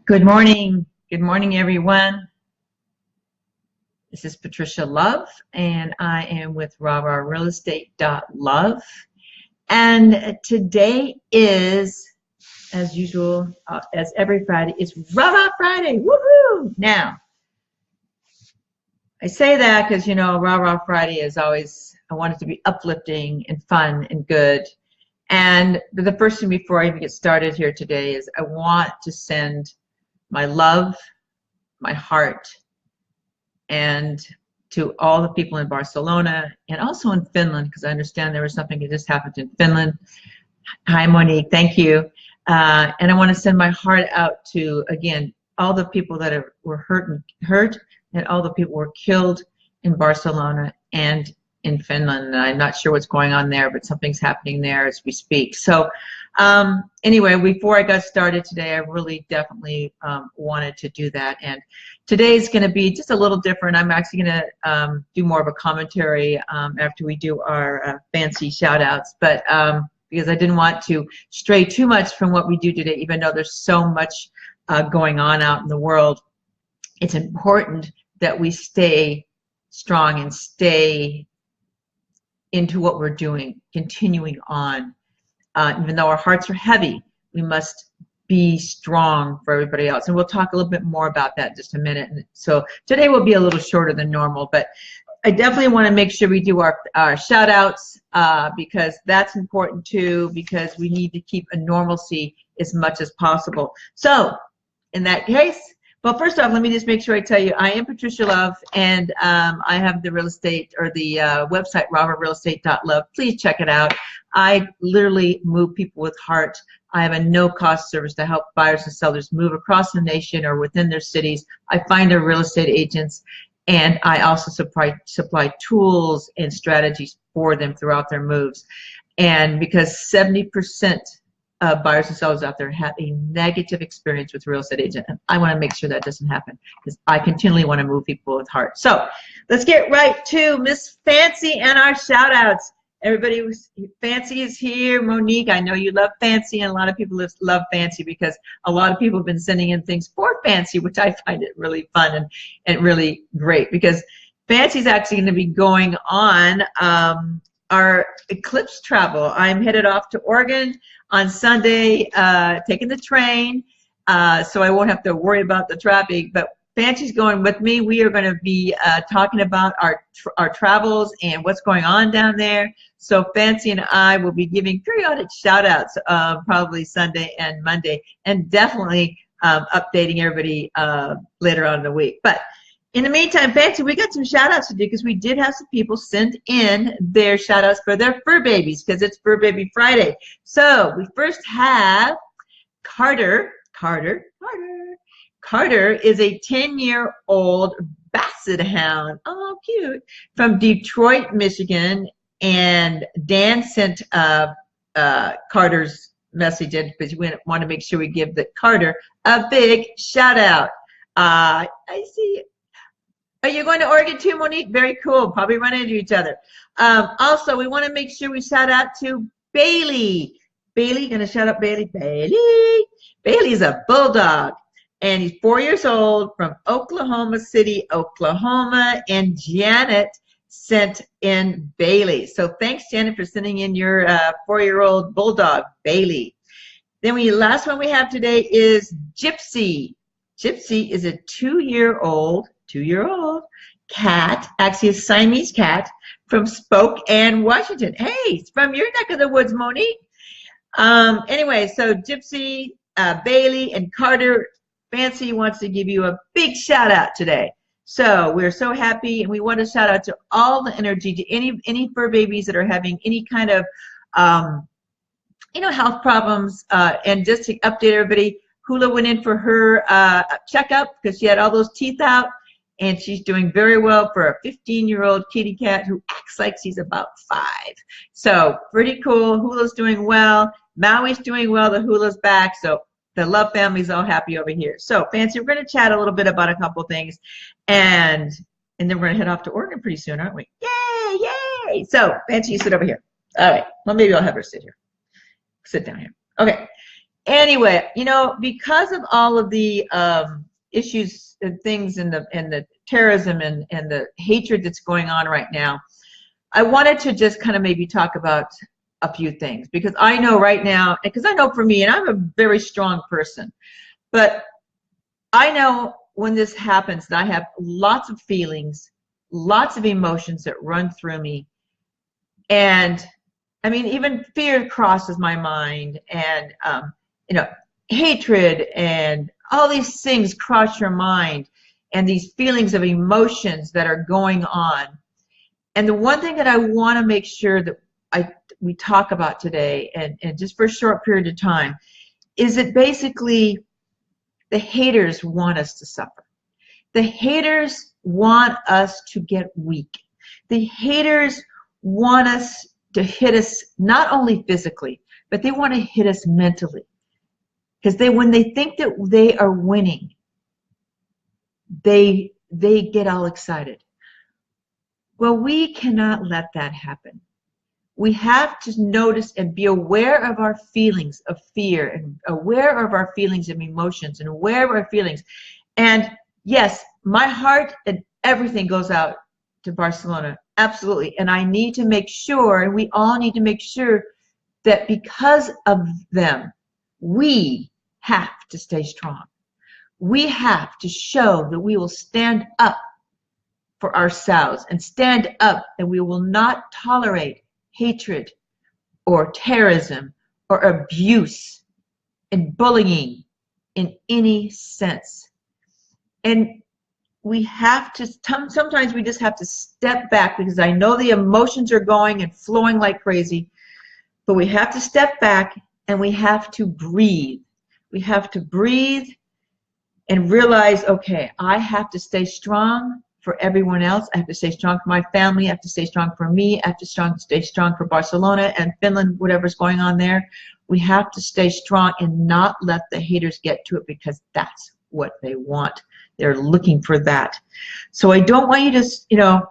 Good morning. Good morning, everyone. This is Patricia Love, and I am with RahRah Real Estate Love. And today is, as usual, as every Friday, it's RahRah Friday. Woohoo! Now, I say that because, RahRah Friday is always, I want it to be uplifting and fun and good. And the first thing before I even get started here today is I want to send my love, my heart, and to all the people in Barcelona and also in Finland, because I understand there was something that just happened in Finland. Hi, Monique, thank you. And I want to send my heart out to, again, all the people that were hurt, and all the people who were killed in Barcelona and in Finland. And I'm not sure what's going on there, but something's happening there as we speak. So anyway, before I got started today, I really definitely wanted to do that. And today's going to be just a little different. I'm actually going to do more of a commentary after we do our fancy shout outs, but because I didn't want to stray too much from what we do today, even though there's so much going on out in the world. It's important that we stay strong and stay into what we're doing, continuing on. Even though our hearts are heavy, we must be strong for everybody else. And we'll talk a little bit more about that in just a minute. And so today will be a little shorter than normal, but I definitely want to make sure we do our shout outs because that's important too, because we need to keep a normalcy as much as possible. So in that case, well, first off, let me just make sure I tell you, I am Patricia Love, and I have the real estate, or the website, RahRahRealEstate.love. Please check it out. I literally move people with heart. I have a no-cost service to help buyers and sellers move across the nation or within their cities. I find their real estate agents, and I also supply tools and strategies for them throughout their moves. And because 70% buyers and sellers out there have a negative experience with real estate agent, and I want to make sure that doesn't happen because I continually want to move people with heart. So let's get right to Miss Fancy and our shout outs. Everybody, Fancy is here. Monique, I know you love Fancy, and a lot of people love Fancy because a lot of people have been sending in things for Fancy, which I find it really fun and really great because Fancy's actually going to be going on our eclipse travel. I'm headed off to Oregon on Sunday, taking the train, so I won't have to worry about the traffic, but Fancy's going with me. We are going to be talking about our travels and what's going on down there. So Fancy and I will be giving periodic shout outs probably Sunday and Monday, and definitely updating everybody later on in the week. But in the meantime, Fancy, we got some shout outs to do because we did have some people send in their shout outs for their fur babies because it's Fur Baby Friday. So we first have Carter. Carter is a 10-year-old Basset Hound. Oh, cute. From Detroit, Michigan. And Dan sent Carter's message in because we want to make sure we give Carter a big shout out. I see. Are you going to Oregon too, Monique? Very cool. Probably run into each other. Also, we want to make sure we shout out to Bailey. Bailey, going to shout out Bailey. Bailey's a bulldog, and he's 4 years old from Oklahoma City, Oklahoma. And Janet sent in Bailey. So thanks, Janet, for sending in your 4-year-old bulldog, Bailey. Then last one we have today is Gypsy. Gypsy is a two-year-old cat, actually a Siamese cat from Spokane, Washington. Hey, it's from your neck of the woods, Monique. Anyway, so Gypsy, Bailey, and Carter, Fancy wants to give you a big shout out today. So we're so happy, and we want to shout out to all the energy, to any fur babies that are having any kind of health problems. And just to update everybody, Hula went in for her checkup because she had all those teeth out, and she's doing very well for a 15-year-old kitty cat who acts like she's about 5. So pretty cool. Hula's doing well. Maui's doing well. The Hula's back. So the Love family's all happy over here. So Fancy, we're going to chat a little bit about a couple things, and then we're going to head off to Oregon pretty soon, aren't we? Yay, yay. So Fancy, you sit over here. All right. Well, maybe I'll have her sit here. Sit down here. Okay. Anyway, because of all of the issues and things and the terrorism and the hatred that's going on right now, I wanted to just kind of maybe talk about a few things, because I know right now, because I know for me, and I'm a very strong person, but I know when this happens that I have lots of feelings, lots of emotions that run through me. And I mean, even fear crosses my mind, and hatred and all these things cross your mind, and these feelings of emotions that are going on. And the one thing that I want to make sure that we talk about today, and just for a short period of time, is that basically the haters want us to suffer. The haters want us to get weak. The haters want us to hit us not only physically, but they want to hit us mentally. Because when they think that they are winning, they get all excited. Well, we cannot let that happen. We have to notice and be aware of our feelings of fear, and aware of our feelings of emotions, and aware of our feelings. And yes, my heart and everything goes out to Barcelona, absolutely. And I need to make sure, and we all need to make sure, that because of them, we have to stay strong. We have to show that we will stand up for ourselves, and stand up, and we will not tolerate hatred or terrorism or abuse and bullying in any sense. And we have to, sometimes we just have to step back, because I know the emotions are going and flowing like crazy, but we have to step back and we have to breathe. We have to breathe and realize, okay, I have to stay strong for everyone else. I have to stay strong for my family. I have to stay strong for me. I have to stay strong for Barcelona and Finland, whatever's going on there. We have to stay strong and not let the haters get to it, because that's what they want. They're looking for that. So I don't want you to,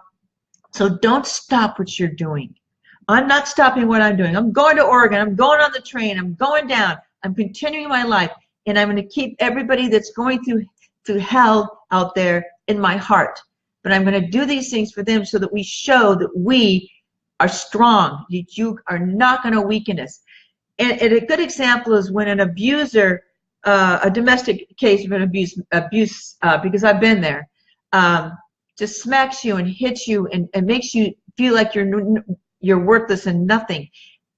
so don't stop what you're doing. I'm not stopping what I'm doing. I'm going to Oregon. I'm going on the train. I'm going down. I'm continuing my life. And I'm going to keep everybody that's going through hell out there in my heart. But I'm going to do these things for them, so that we show that we are strong. You are not going to weaken us. And a good example is when an abuser, a domestic case of an abuse, because I've been there, just smacks you and hits you and makes you feel like you're worthless and nothing.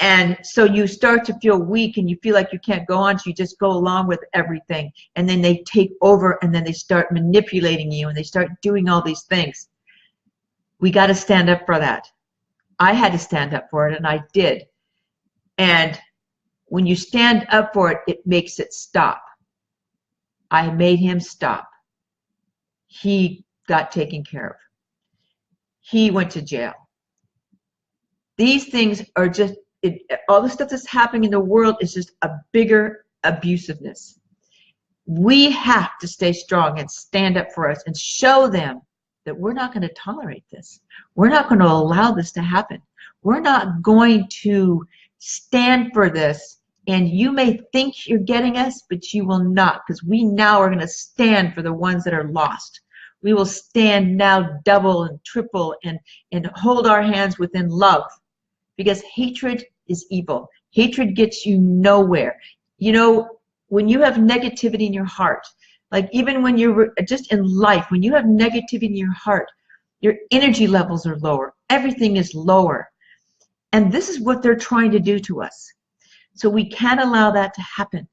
And so you start to feel weak, and you feel like you can't go on, so you just go along with everything. And then they take over, and then they start manipulating you, and they start doing all these things. We got to stand up for that. I had to stand up for it, and I did. And when you stand up for it, it makes it stop. I made him stop. He got taken care of. He went to jail. These things are just, all the stuff that's happening in the world is just a bigger abusiveness. We have to stay strong and stand up for us and show them that we're not going to tolerate this. We're not going to allow this to happen. We're not going to stand for this. And you may think you're getting us, but you will not, because we now are going to stand for the ones that are lost. We will stand now double and triple and hold our hands within love, because hatred is evil. Hatred gets you nowhere. When you have negativity in your heart, like even when you're just in life, when you have negativity in your heart, your energy levels are lower. Everything is lower. And this is what they're trying to do to us. So we can't allow that to happen.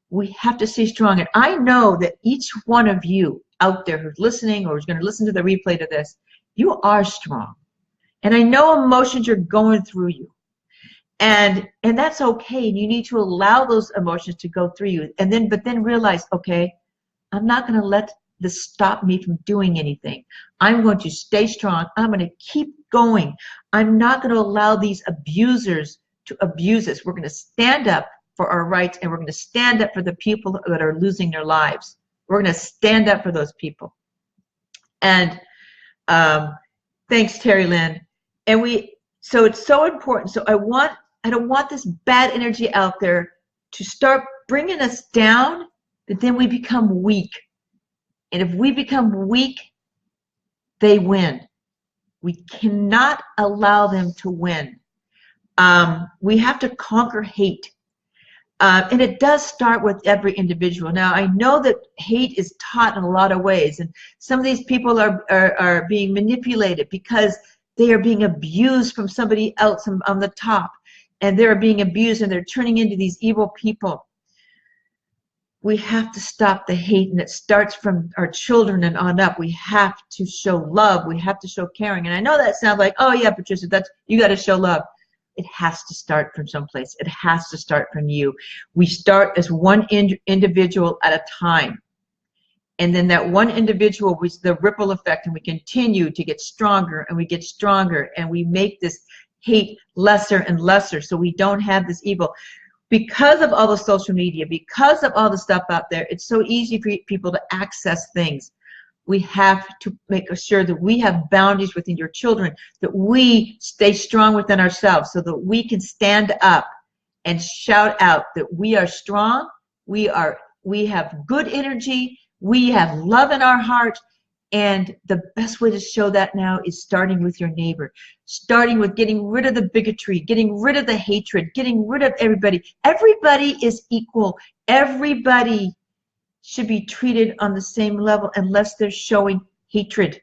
We have to stay strong. And I know that each one of you out there who's listening or is going to listen to the replay to this, you are strong. And I know emotions are going through you. And that's okay. And you need to allow those emotions to go through you. But then realize, okay, I'm not going to let this stop me from doing anything. I'm going to stay strong. I'm going to keep going. I'm not going to allow these abusers to abuse us. We're going to stand up for our rights, and we're going to stand up for the people that are losing their lives. We're going to stand up for those people. And thanks, Terry Lynn. So it's so important. So I don't want this bad energy out there to start bringing us down, but then we become weak. And if we become weak, they win. We cannot allow them to win. We have to conquer hate. And it does start with every individual. Now, I know that hate is taught in a lot of ways, and some of these people are being manipulated because they are being abused from somebody else on the top, and they're being abused, and they're turning into these evil people. We have to stop the hate, and it starts from our children and on up. We have to show love. We have to show caring. And I know that sounds like, oh yeah, Patricia, you got to show love. It has to start from someplace. It has to start from you. We start as one individual at a time. And then that one individual was the ripple effect, and we continue to get stronger, and we get stronger, and we make this hate lesser and lesser so we don't have this evil. Because of all the social media, because of all the stuff out there, it's so easy for people to access things. We have to make sure that we have boundaries within your children, that we stay strong within ourselves so that we can stand up and shout out that we are strong, we have good energy, we have love in our heart. And the best way to show that now is starting with your neighbor, starting with getting rid of the bigotry, getting rid of the hatred, getting rid of everybody. Everybody is equal. Everybody should be treated on the same level unless they're showing hatred.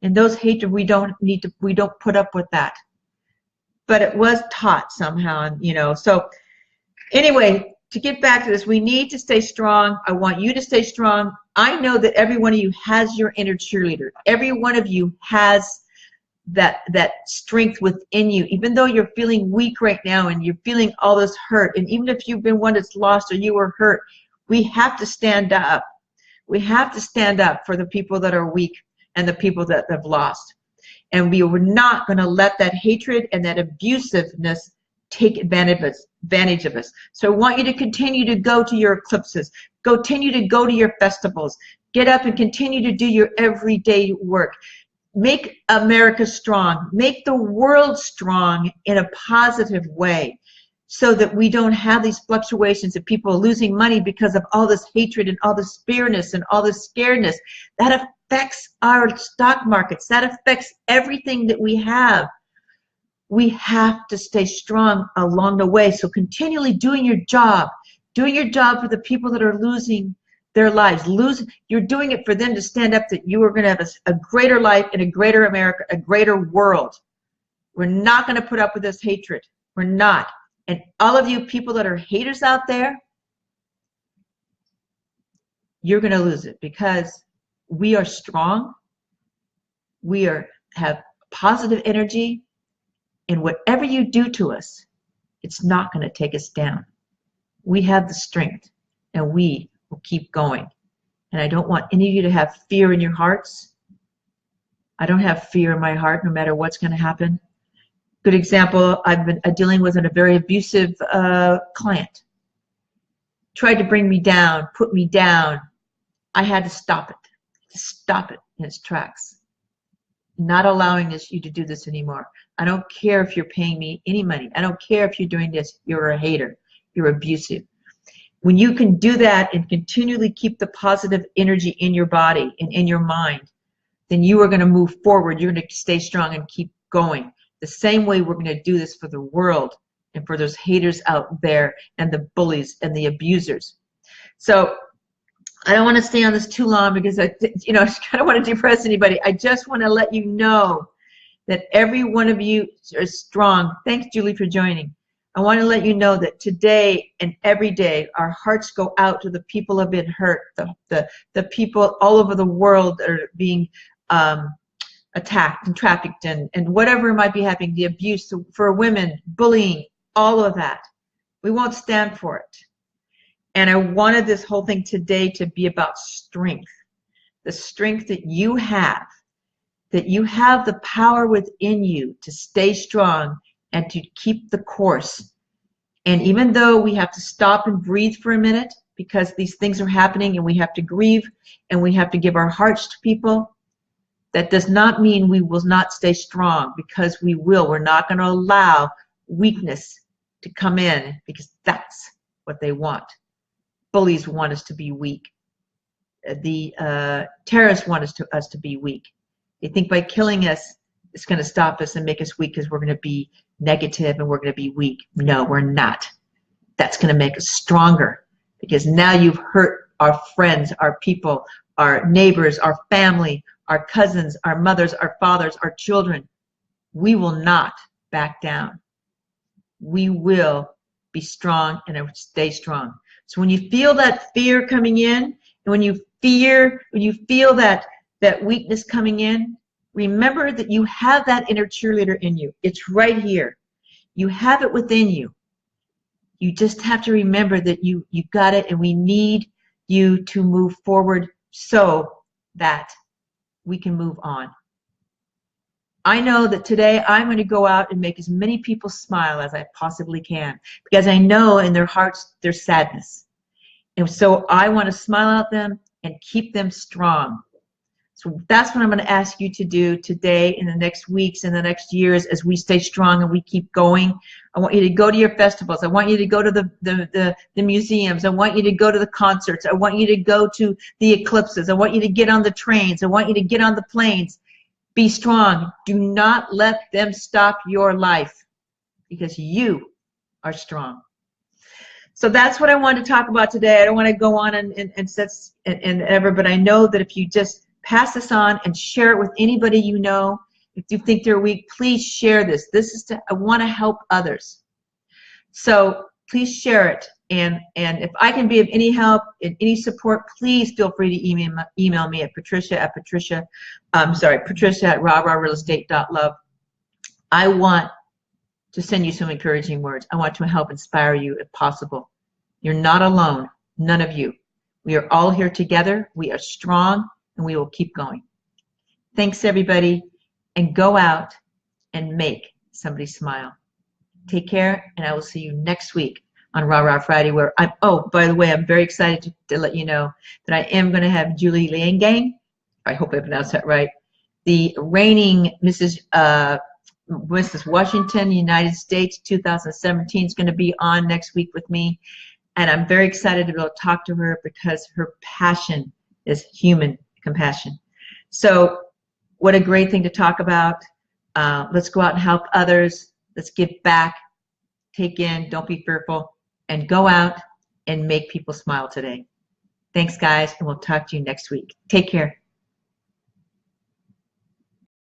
And those hatred, we don't put up with that. But it was taught somehow, so anyway, to get back to this, we need to stay strong. I want you to stay strong. I know that every one of you has your inner cheerleader. Every one of you has that strength within you, even though you're feeling weak right now and you're feeling all this hurt. And even if you've been one that's lost or you were hurt, we have to stand up. We have to stand up for the people that are weak and the people that have lost. And we were not going to let that hatred and that abusiveness take advantage of us. So I want you to continue to go to your eclipses. Continue to go to your festivals. Get up and continue to do your everyday work. Make America strong. Make the world strong in a positive way, so that we don't have these fluctuations of people losing money because of all this hatred and all this fearness and all this scaredness. That affects our stock markets. That affects everything that we have. We have to stay strong along the way. So continually doing your job for the people that are losing their lives. You're doing it for them to stand up, that you are going to have a greater life in a greater America, a greater world. We're not going to put up with this hatred. We're not. And all of you people that are haters out there, you're going to lose it, because we are strong. We have positive energy. And whatever you do to us, it's not going to take us down. We have the strength, and we will keep going. And I don't want any of you to have fear in your hearts. I don't have fear in my heart, no matter what's going to happen. Good example, I've been dealing with a very abusive client. Tried to bring me down, put me down. I had to stop it in its tracks. Not allowing you to do this anymore. I don't care if you're paying me any money. I don't care if you're doing this. You're a hater. You're abusive. When you can do that and continually keep the positive energy in your body and in your mind, then you are going to move forward. You're going to stay strong and keep going. The same way we're going to do this for the world and for those haters out there and the bullies and the abusers. So I don't want to stay on this too long, because I just kind of want to depress anybody. I just want to let you know that every one of you is strong. Thanks, Julie, for joining. I want to let you know that today and every day our hearts go out to the people who have been hurt, the people all over the world that are being attacked and trafficked and whatever might be happening, the abuse for women, bullying, all of that. We won't stand for it. And I wanted this whole thing today to be about strength, the strength that you have the power within you to stay strong and to keep the course. And even though we have to stop and breathe for a minute, because these things are happening and we have to grieve and we have to give our hearts to people, that does not mean we will not stay strong, because we will. We're not going to allow weakness to come in, because that's what they want. bullies want us to be weak. The terrorists want us to be weak. They think by killing us, it's going to stop us and make us weak because we're going to be negative and we're going to be weak. No, we're not. That's going to make us stronger, because now you've hurt our friends, our people, our neighbors, our family, our cousins, our mothers, our fathers, our children. We will not back down. We will be strong and stay strong. So when you feel that fear coming in, and when you feel that weakness coming in, remember that you have that inner cheerleader in you. It's right here. You have it within you. You just have to remember that you got it, and we need you to move forward so that we can move on. I know that today I'm going to go out and make as many people smile as I possibly can, because I know in their hearts there's sadness. And so I want to smile at them and keep them strong. So that's what I'm going to ask you to do today, in the next weeks, in the next years, as we stay strong and we keep going. I want you to go to your festivals. I want you to go to the museums. I want you to go to the concerts. I want you to go to the eclipses. I want you to get on the trains. I want you to get on the planes. Be strong. Do not let them stop your life, because you are strong. So that's what I wanted to talk about today. I don't want to go on and ever, but I know that if you just pass this on and share it with anybody you know, if you think they're weak, please share this. I want to help others. So please share it. And if I can be of any help and any support, please feel free to email me at Patricia at rahrahrealestate.love. I want to send you some encouraging words. I want to help inspire you if possible. You're not alone, none of you. We are all here together. We are strong, and we will keep going. Thanks, everybody, and go out and make somebody smile. Take care, and I will see you next week on RahRah Friday, where oh, by the way, I'm very excited to let you know that I am going to have Julie Liangang, I hope I pronounced that right, the reigning Mrs. Washington, United States 2017 is going to be on next week with me, and I'm very excited to be able to talk to her, because her passion is human compassion. So what a great thing to talk about. Let's go out and help others. Let's give back. Take in. Don't be fearful. And go out and make people smile today. Thanks, guys, and we'll talk to you next week. Take care.